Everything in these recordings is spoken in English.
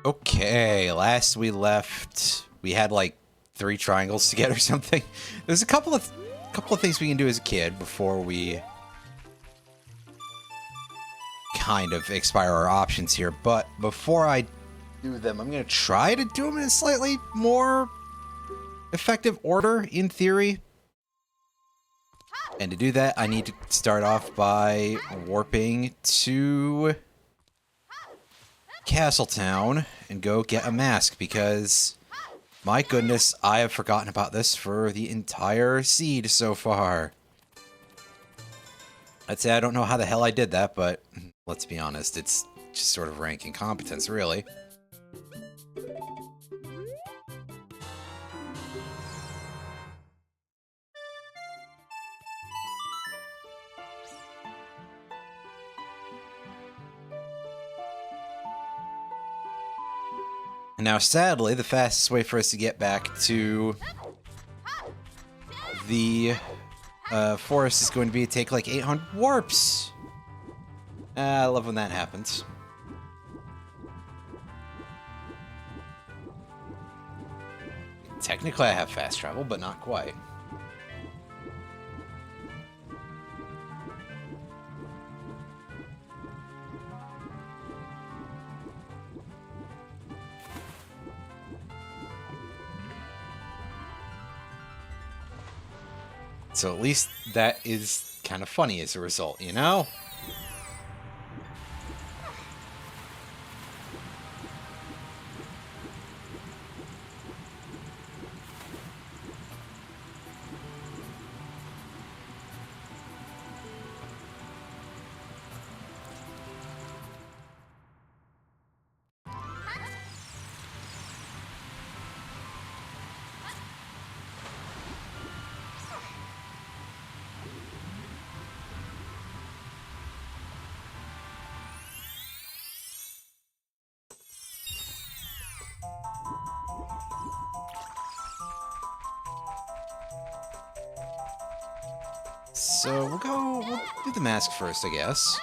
Okay, last we left, we had like 3 triangles to get or something. There's a couple of things we can do as a kid before we kind of expire our options here. But before I do them, I'm gonna try to do them in a slightly more effective order, in theory. And to do that, I need to start off by warping to Castletown and go get a mask, because my goodness, I have forgotten about this for the entire seed so far. I'd say I don't know how the hell I did that, but let's be honest, it's just sort of rank incompetence, really. And now, sadly, the fastest way for us to get back to the forest is going to be to take like 800 warps. I love when that happens. Technically, I have fast travel, but not quite. So at least that is kind of funny as a result, you know? So we'll do the mask first, I guess.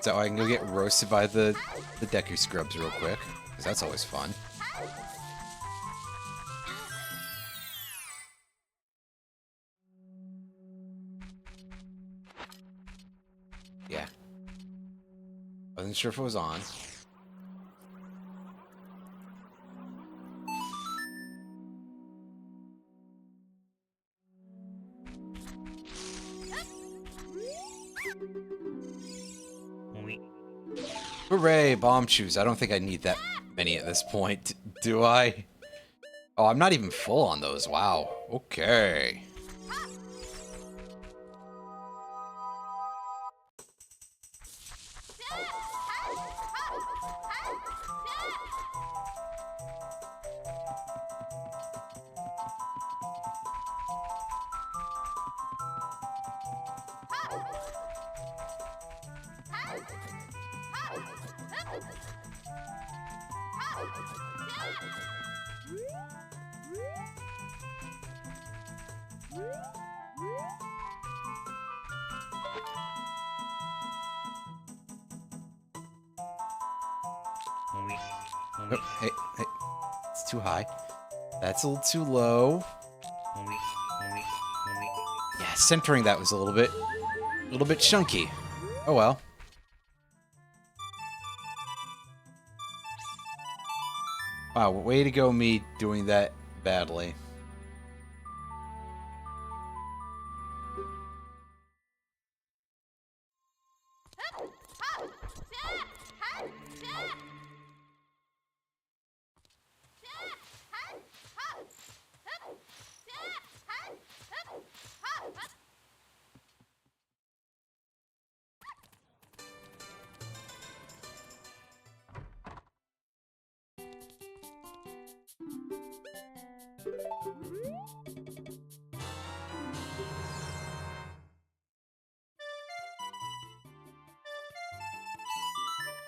So I can go get roasted by the Deku Scrubs real quick, because that's always fun. Yeah. Wasn't sure if it was on. Hooray, bomb shoes. I don't think I need that many at this point, do I? Oh, I'm not even full on those. Wow. Okay. Oh, hey, it's too high. That's a little too low. Yeah, centering that was a little bit chunky. Oh well. Wow, way to go me doing that badly.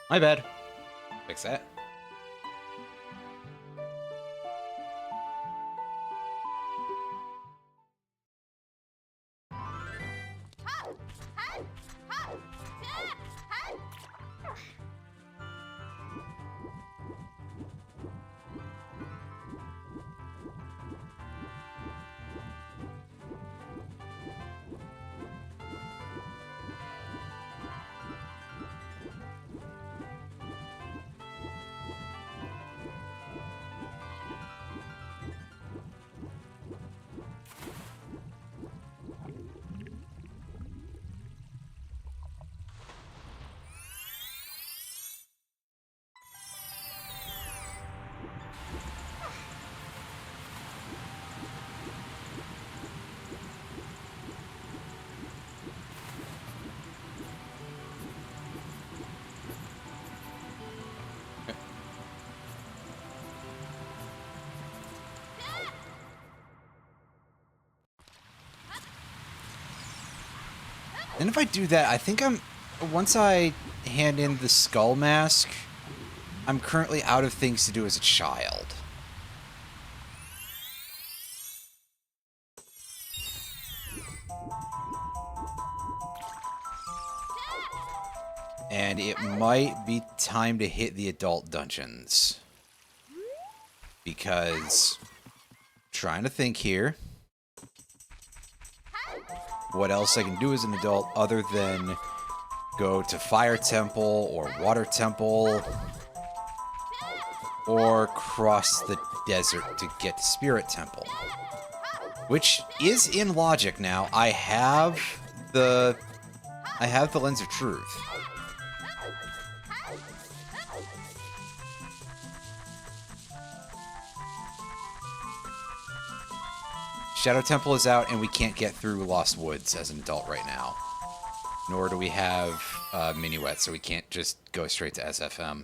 My bad. Fix that. And if I do that, I think once I hand in the skull mask, I'm currently out of things to do as a child. And it might be time to hit the adult dungeons. Because, trying to think here, what else I can do as an adult other than go to Fire Temple or Water Temple or cross the desert to get to Spirit Temple. Which is in logic now. I have the Lens of Truth. Shadow Temple is out, and we can't get through Lost Woods as an adult right now. Nor do we have Minuet, so we can't just go straight to SFM.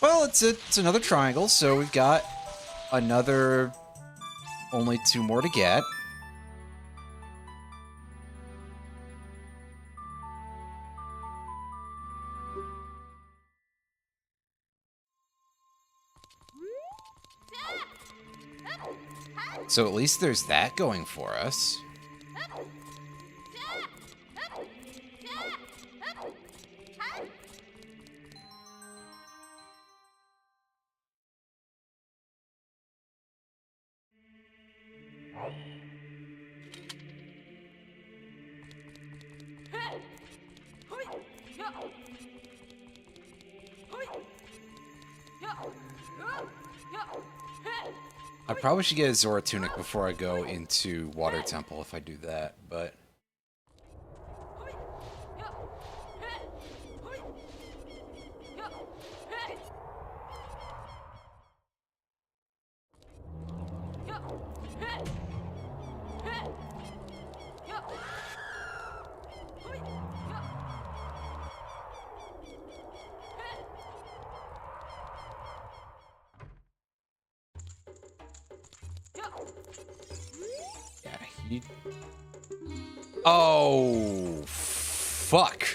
Well, it's another triangle, so we've got another only 2 more to get. So at least there's that going for us. I probably should get a Zora Tunic before I go into Water Temple if I do that, but... Oh, fuck.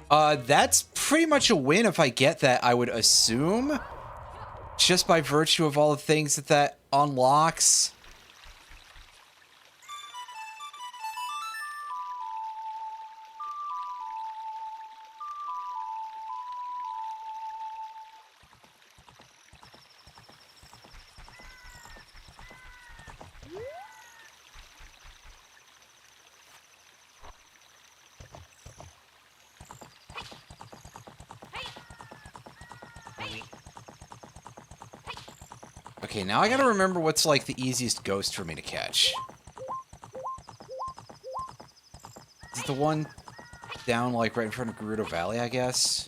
That's pretty much a win if I get that, I would assume. Just by virtue of all the things that unlocks. Okay, now I gotta remember what's, like, the easiest ghost for me to catch. Is it the one down, like, right in front of Gerudo Valley, I guess?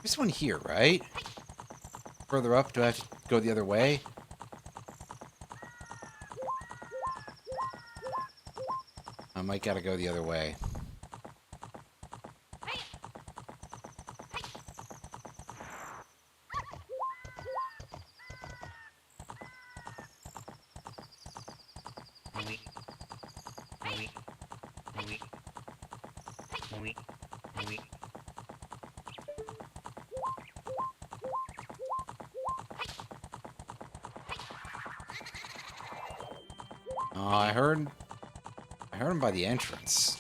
There's one here, right? Further up, do I have to go the other way? I might gotta go the other way. Oh, I heard him by the entrance.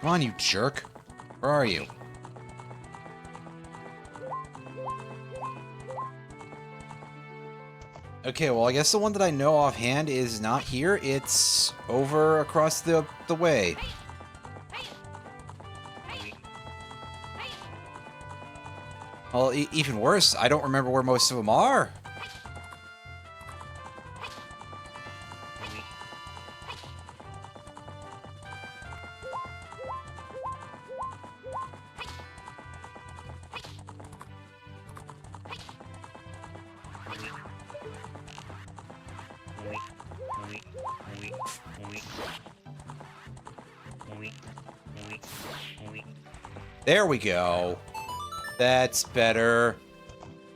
Come on, you jerk. Where are you? Okay, well, I guess the one that I know offhand is not here. It's over across the way. Well, even worse, I don't remember where most of them are. There we go. That's better.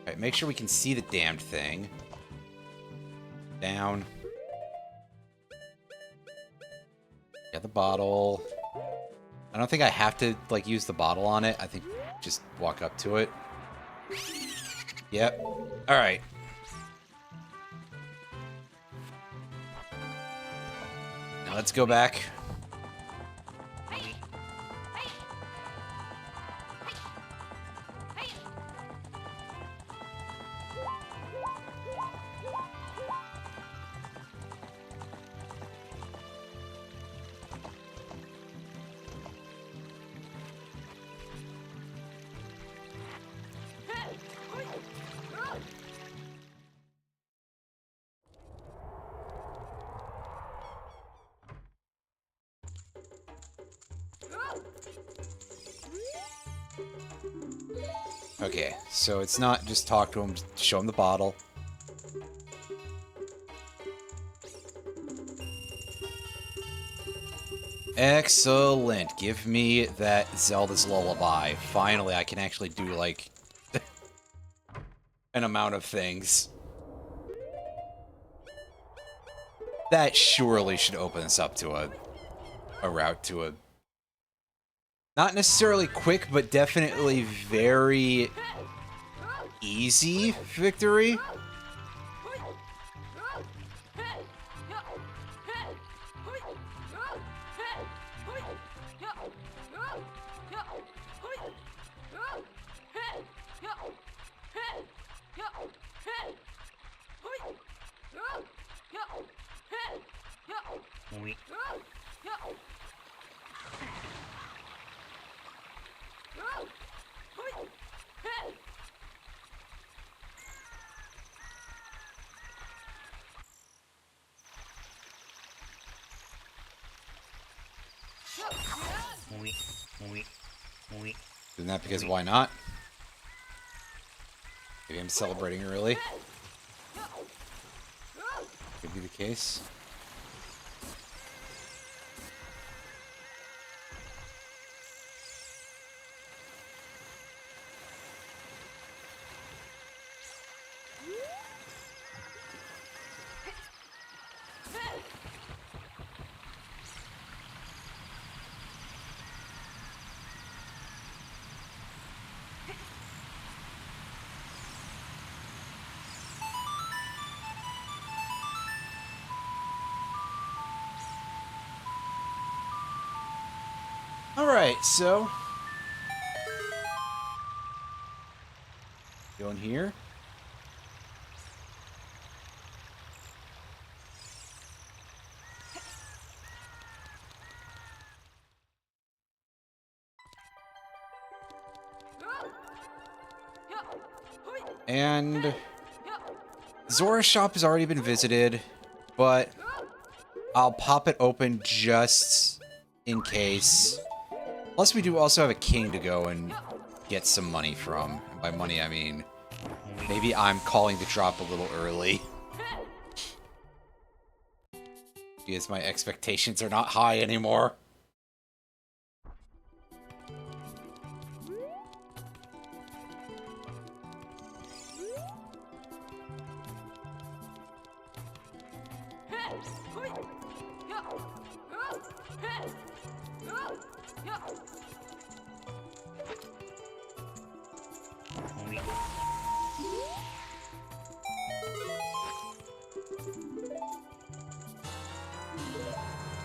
Alright, make sure we can see the damned thing. Down. Get the bottle. I don't think I have to, like, use the bottle on it. I think just walk up to it. Yep. Alright. Now let's go back. Okay, so it's not just talk to him, show him the bottle. Excellent. Give me that Zelda's Lullaby. Finally, I can actually do, like, an amount of things. That surely should open us up to a route to a... Not necessarily quick, but definitely very easy victory. Isn't that because why not? Maybe I'm celebrating early. Could be the case. Alright, so... Go in here. And... Zora's shop has already been visited, but I'll pop it open just in case. Plus, we do also have a king to go and get some money from. And by money, I mean, maybe I'm calling the drop a little early. Because my expectations are not high anymore.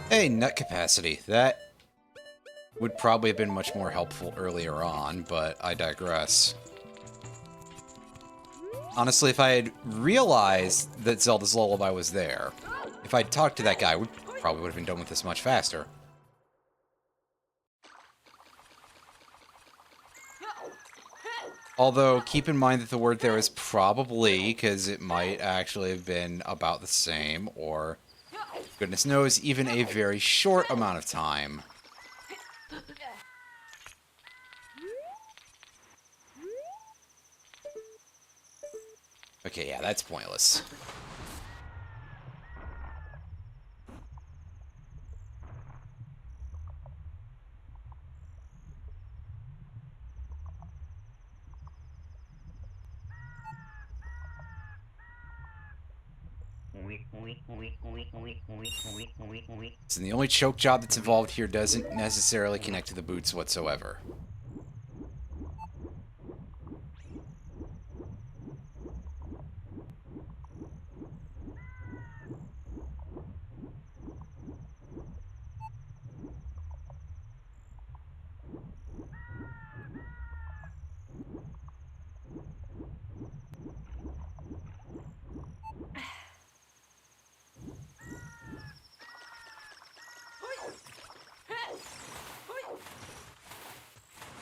Hey, nut capacity. That would probably have been much more helpful earlier on, but I digress. Honestly, if I had realized that Zelda's Lullaby was there, if I'd talked to that guy, we probably would have been done with this much faster. Although, keep in mind that the word there is probably, because it might actually have been about the same, or, goodness knows, even a very short amount of time. Okay, yeah, that's pointless. So the only choke job that's involved here doesn't necessarily connect to the boots whatsoever.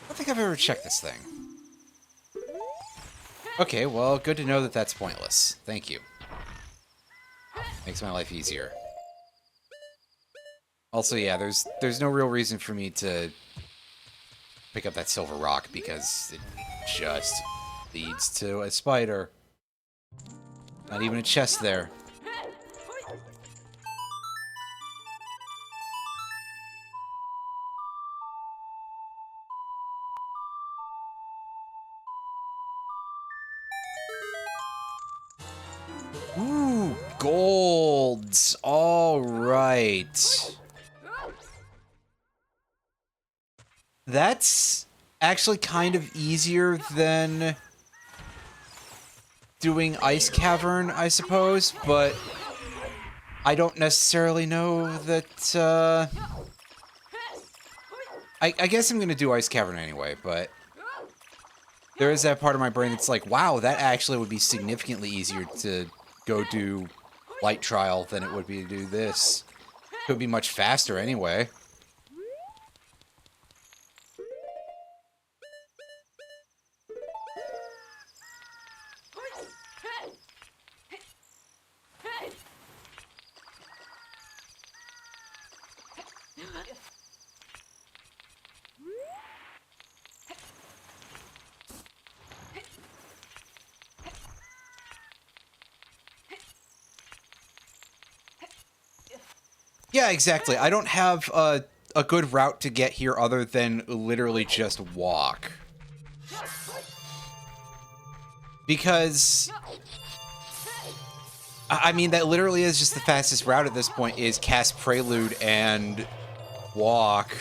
I don't think I've ever checked this thing. Okay, well, good to know that that's pointless. Thank you. Makes my life easier. Also, yeah, there's no real reason for me to pick up that silver rock because it just leads to a spider. Not even a chest there. Ooh, golds. All right. That's actually kind of easier than doing Ice Cavern, I suppose, but I don't necessarily know that, I guess I'm gonna do Ice Cavern anyway, but there is that part of my brain that's like, wow, that actually would be significantly easier to go do Light Trial than it would be to do this. Could be much faster anyway. Yeah, exactly. I don't have a good route to get here other than literally just walk. Because, I mean, that literally is just the fastest route at this point, is cast Prelude and walk.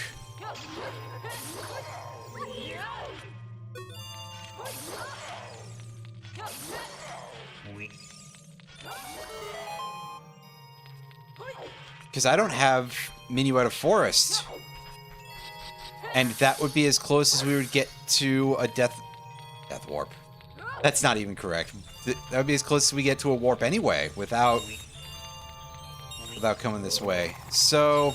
Because I don't have Minuetta Forest. And that would be as close as we would get to a Death Warp. That's not even correct. That would be as close as we get to a warp anyway, without coming this way. So,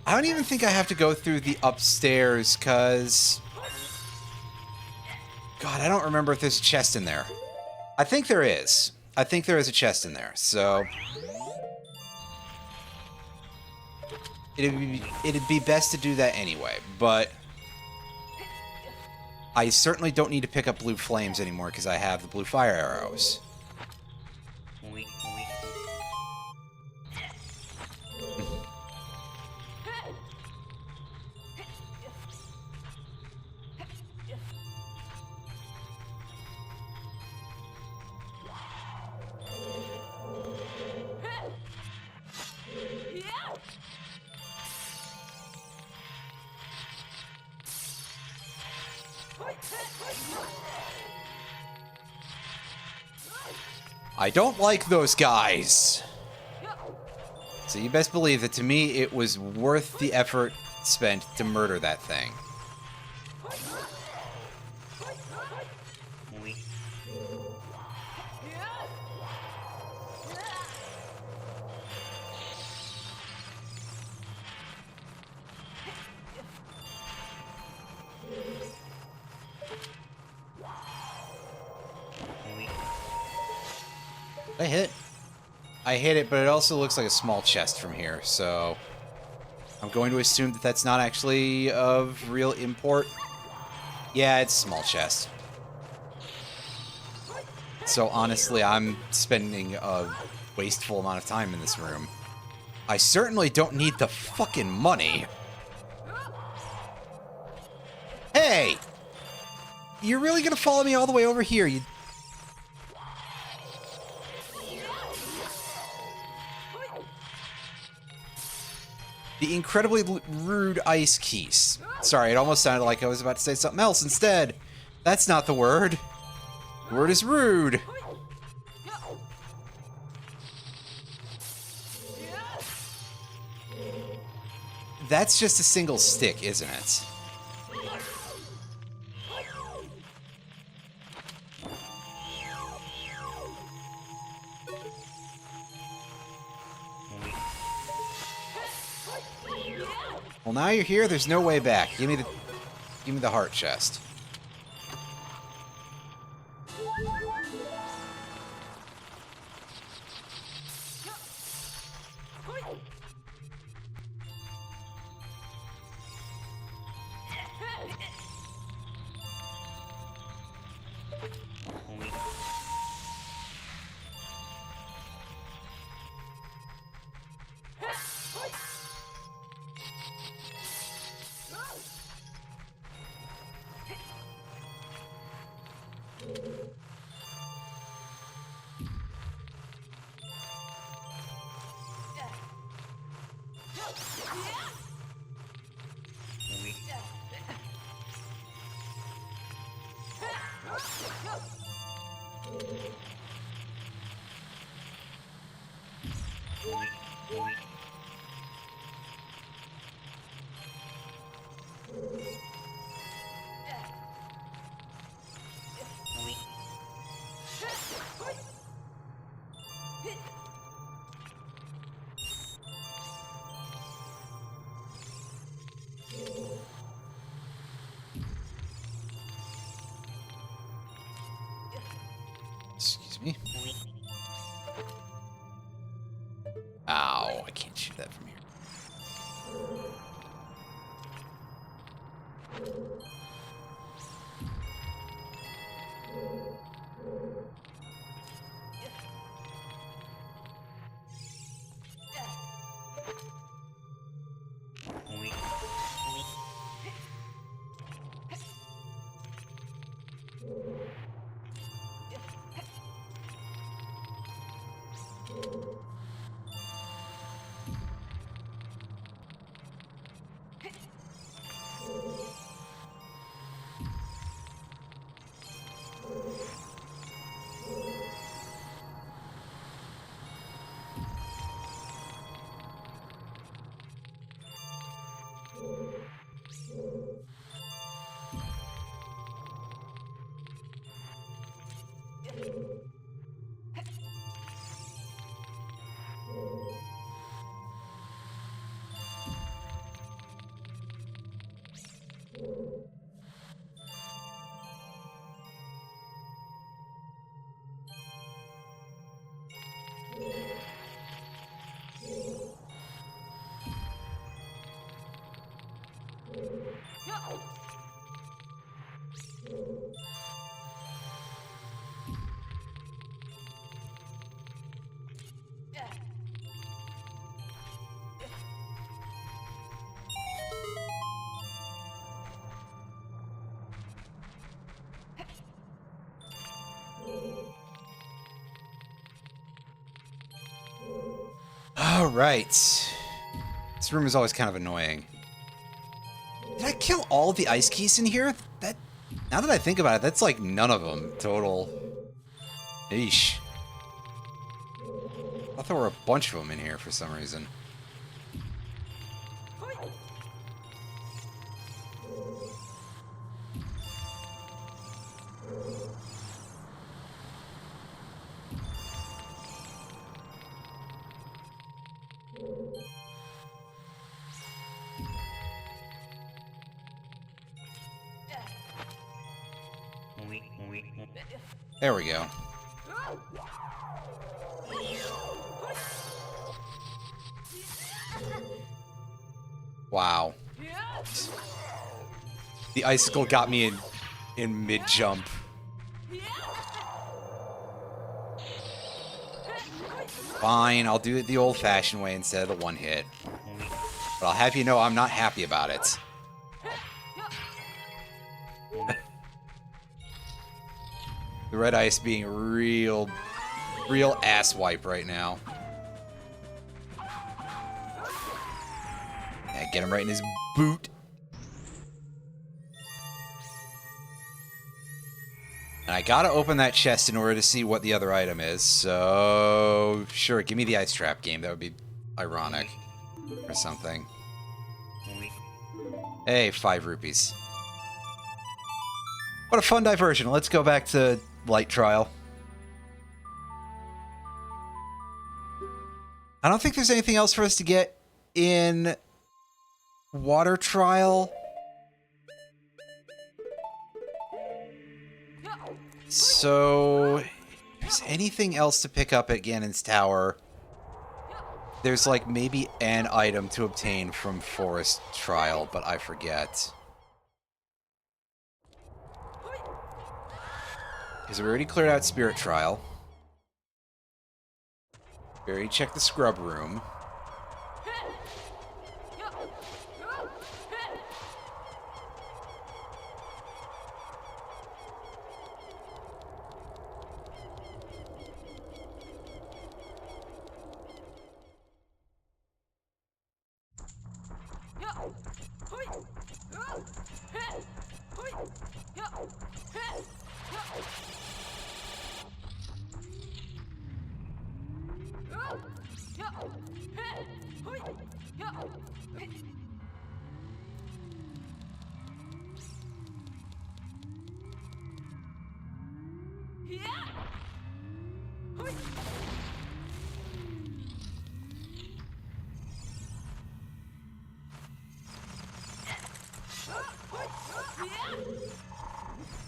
I don't even think I have to go through the upstairs, because... God, I don't remember if there's a chest in there. I think there is. I think there is a chest in there, so... It'd be best to do that anyway, but... I certainly don't need to pick up blue flames anymore, because I have the blue fire arrows. I don't like those guys. So you best believe that to me it was worth the effort spent to murder that thing. I hit. I hit it, but it also looks like a small chest from here, so I'm going to assume that that's not actually of real import. Yeah, it's a small chest. So honestly, I'm spending a wasteful amount of time in this room. I certainly don't need the fucking money. Hey! You're really gonna follow me all the way over here, you... The incredibly rude ice keys. Sorry, it almost sounded like I was about to say something else instead. That's not the word. The word is rude. That's just a single stick, isn't it? Well, now you're here, there's no way back. Give me the heart chest. Excuse me. Ow, I can't shoot that from here. All right. This room is always kind of annoying. Did I kill all of the ice keys in here? That, now that I think about it, that's like none of them total. Eesh. I thought there were a bunch of them in here for some reason. There we go. Wow. The icicle got me in mid-jump. Fine, I'll do it the old-fashioned way instead of the one hit. But I'll have you know I'm not happy about it. The red ice being real asswipe right now. Yeah, get him right in his boot. And I gotta open that chest in order to see what the other item is, so... Sure, give me the ice trap game. That would be ironic. Or something. Hey, 5 rupees. What a fun diversion. Let's go back to Light Trial. I don't think there's anything else for us to get in Water Trial. So, if there's anything else to pick up at Ganon's Tower, there's like maybe an item to obtain from Forest Trial, but I forget. Because we already cleared out Spirit Trial. We already checked the Scrub Room.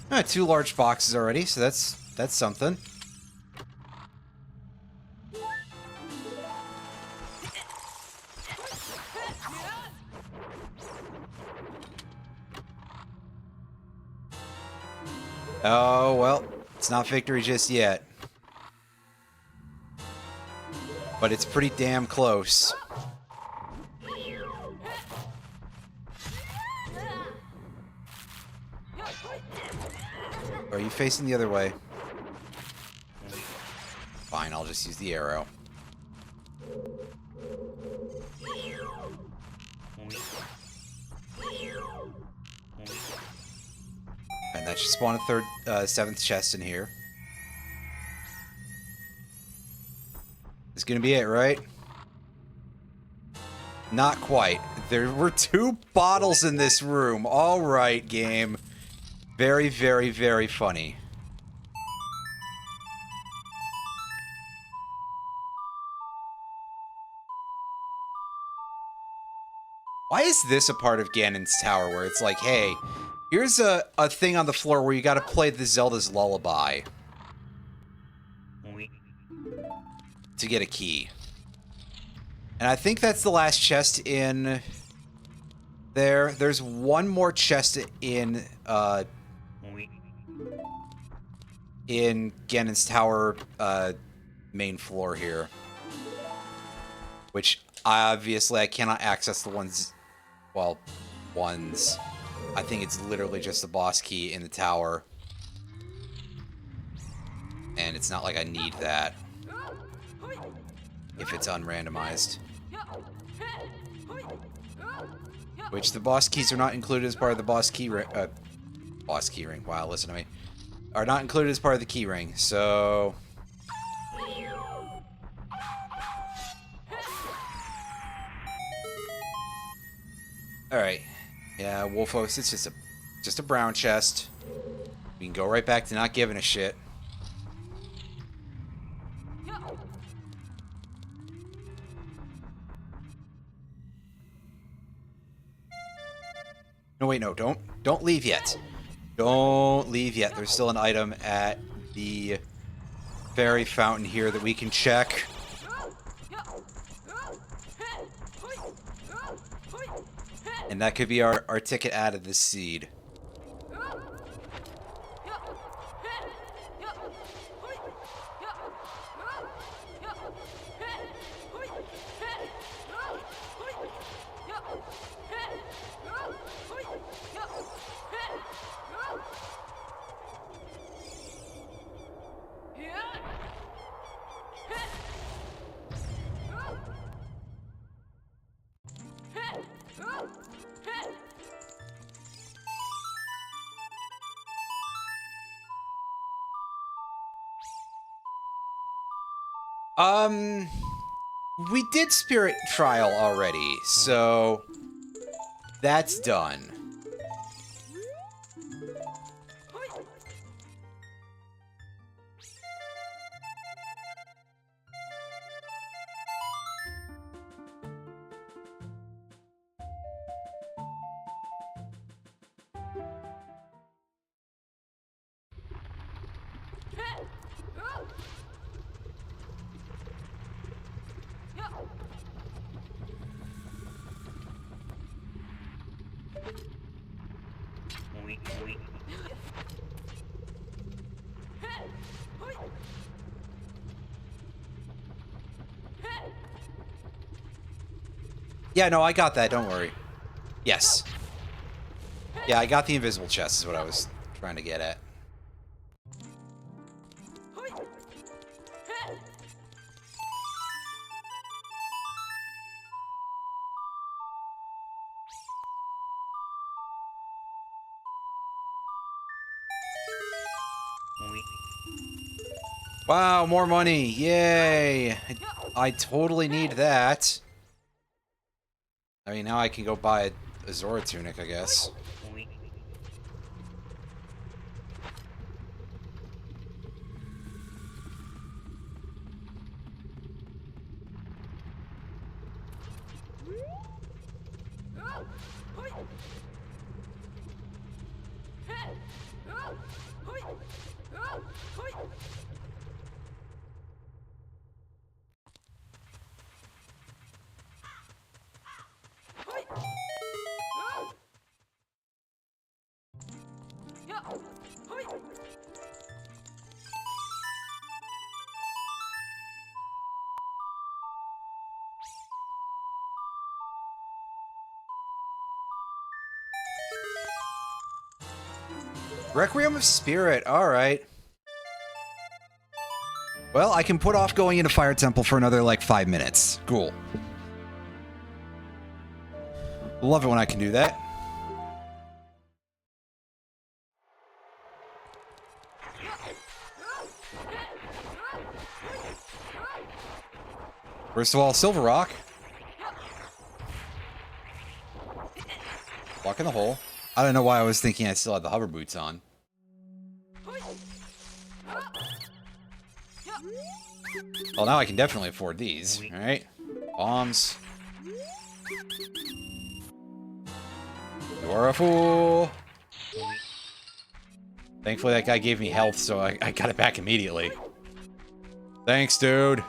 Ah, 2 large boxes already, so that's something. Oh, well, it's not victory just yet. But it's pretty damn close. Are you facing the other way? Fine, I'll just use the arrow. And that should spawn a 7th chest in here. This is gonna be it, right? Not quite. There were 2 bottles in this room. All right, game. Very, very, very funny. Why is this a part of Ganon's Tower where it's like, hey, here's a thing on the floor where you gotta play the Zelda's Lullaby to get a key. And I think that's the last chest in there. There's one more chest in Ganon's Tower main floor here. Which, obviously, I cannot access the ones... Well, ones. I think it's literally just the boss key in the tower. And it's not like I need that. If it's unrandomized. Which the boss keys are not included as part of the boss key ring. Boss key ring. Wow, listen to me. Are not included as part of the key ring, so... Alright. Yeah, Wolfos, it's just a brown chest. We can go right back to not giving a shit. No, wait, no, don't leave yet. Don't leave yet. There's still an item at the fairy fountain here that we can check. And that could be our ticket out of this seed. We did spirit trial already, so that's done. Yeah, no, I got that. Don't worry. Yes. Yeah, I got the invisible chest is what I was trying to get at. Wow, more money. Yay. I totally need that. I mean, now I can go buy a Zora tunic, I guess. Requiem of Spirit, alright. Well, I can put off going into Fire Temple for another, like, 5 minutes. Cool. Love it when I can do that. First of all, Silver Rock. Walk in the hole. I don't know why I was thinking I still had the hover boots on. Well, now I can definitely afford these, alright? Bombs. You're a fool! Thankfully that guy gave me health, so I got it back immediately. Thanks, dude!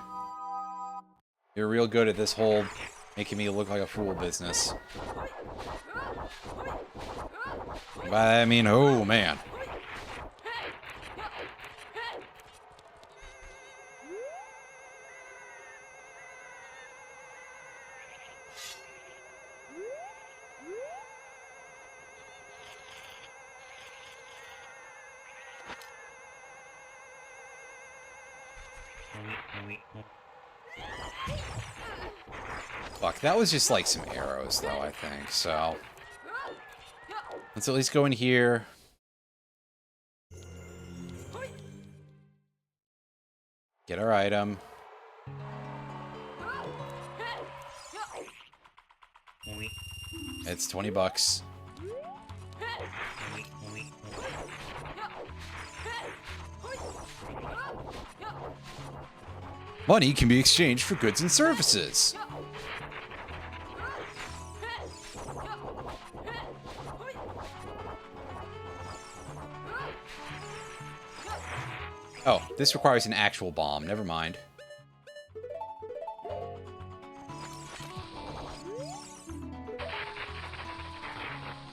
You're real good at this whole making me look like a fool business. By that I mean, oh man. Fuck, that was just like some arrows though, I think, so. Let's at least go in here. Get our item. It's 20 bucks. Money can be exchanged for goods and services. Oh, this requires an actual bomb. Never mind.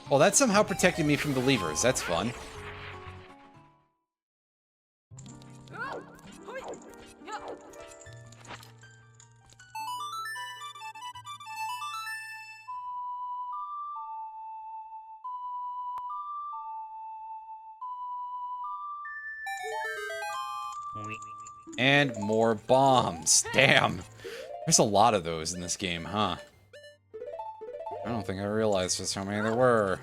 Well, that somehow protected me from the levers. That's fun. And more bombs. Damn. There's a lot of those in this game, huh? I don't think I realized just how many there were.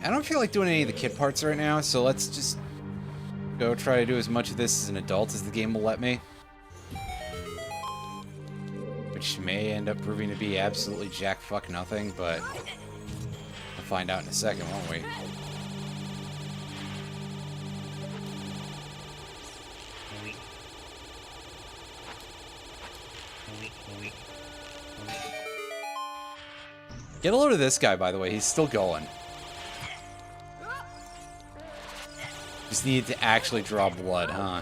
I don't feel like doing any of the kid parts right now, so let's just go try to do as much of this as an adult as the game will let me. Which may end up proving to be absolutely jack fuck nothing, but we'll find out in a second, won't we? Get a load of this guy, by the way. He's still going. Just needed to actually draw blood, huh?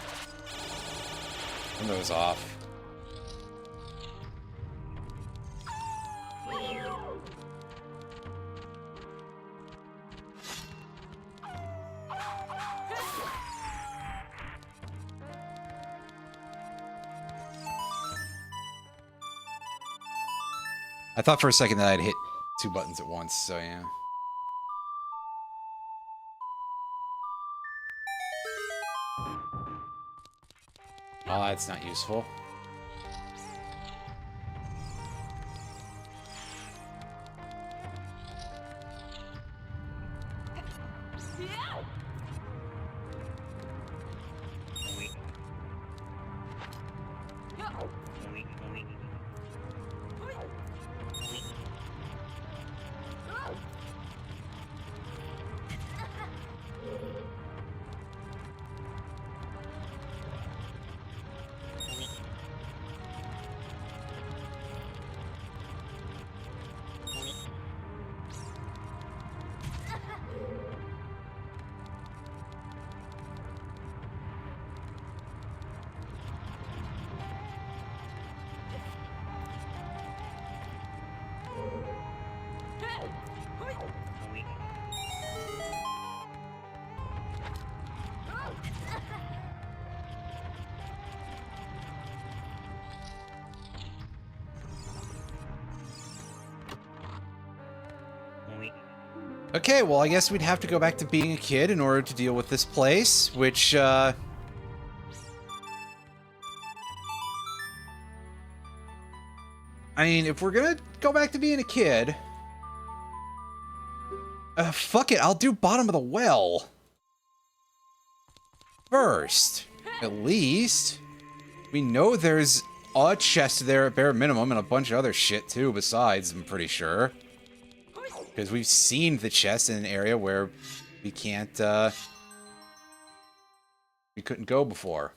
Turn those off. I thought for a second that I'd hit 2 buttons at once, so yeah. Oh, that's not useful. Okay, well, I guess we'd have to go back to being a kid in order to deal with this place, which, I mean, if we're gonna go back to being a kid... fuck it, I'll do bottom of the well. First. At least. We know there's a chest there at bare minimum, and a bunch of other shit, too, besides, I'm pretty sure. Because we've seen the chest in an area where we can't, we couldn't go before.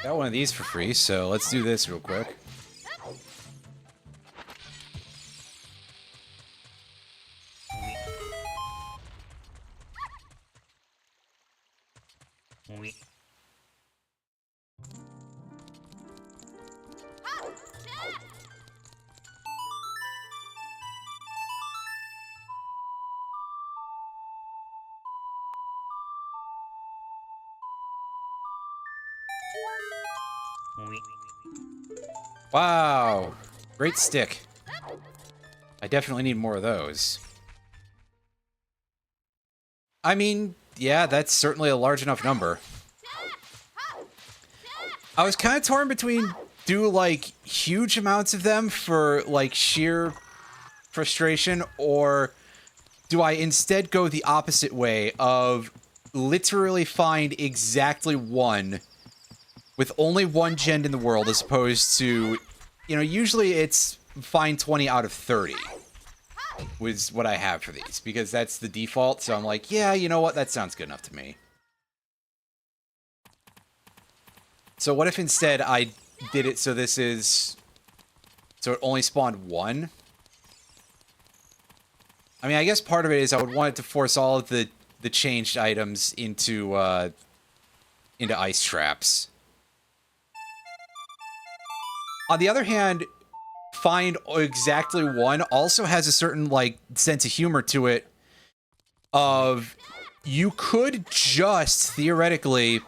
Got one of these for free, so let's do this real quick. Wow, great stick. I definitely need more of those. I mean, yeah, that's certainly a large enough number. I was kind of torn between do, like, huge amounts of them for, like, sheer frustration, or do I instead go the opposite way of literally find exactly one with only one gem in the world, as opposed to, you know, usually it's find 20 out of 30 was what I have for these, because that's the default, so I'm like, yeah, you know what, that sounds good enough to me. So what if instead I did it so this is... so it only spawned one? I mean, I guess part of it is I would want it to force all of the changed items into ice traps. On the other hand, find exactly one also has a certain, like, sense of humor to it of you could just theoretically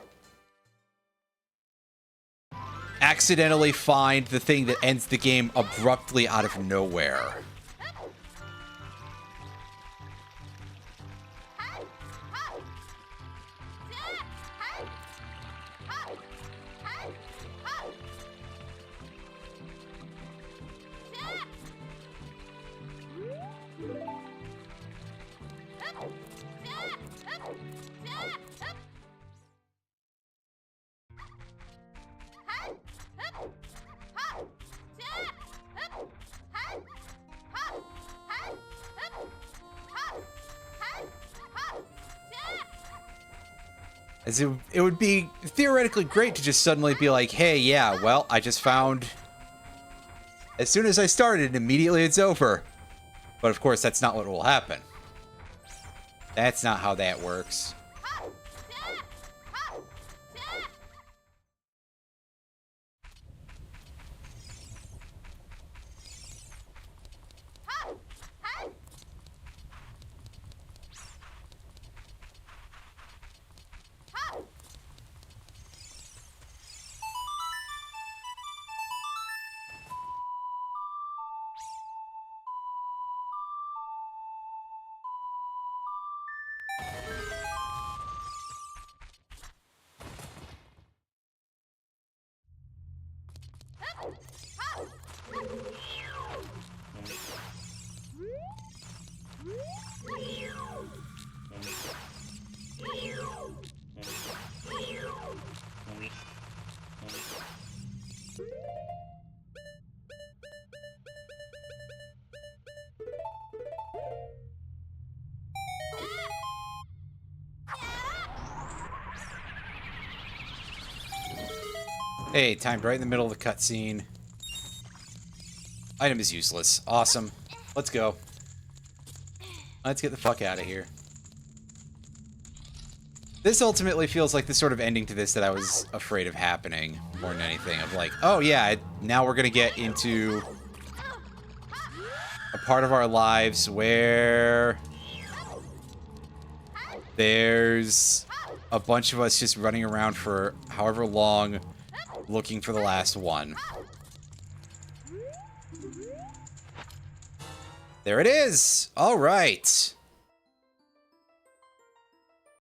accidentally find the thing that ends the game abruptly out of nowhere. As it would be theoretically great to just suddenly be like, hey, yeah, well, I just found... as soon as I started, immediately it's over. But of course, that's not what will happen. That's not how that works. Hey, timed right in the middle of the cutscene. Item is useless. Awesome. Let's go. Let's get the fuck out of here. This ultimately feels like the sort of ending to this that I was afraid of happening, more than anything. Of like, oh yeah, now we're gonna get into a part of our lives where there's a bunch of us just running around for however long looking for the last one. There it is! All right.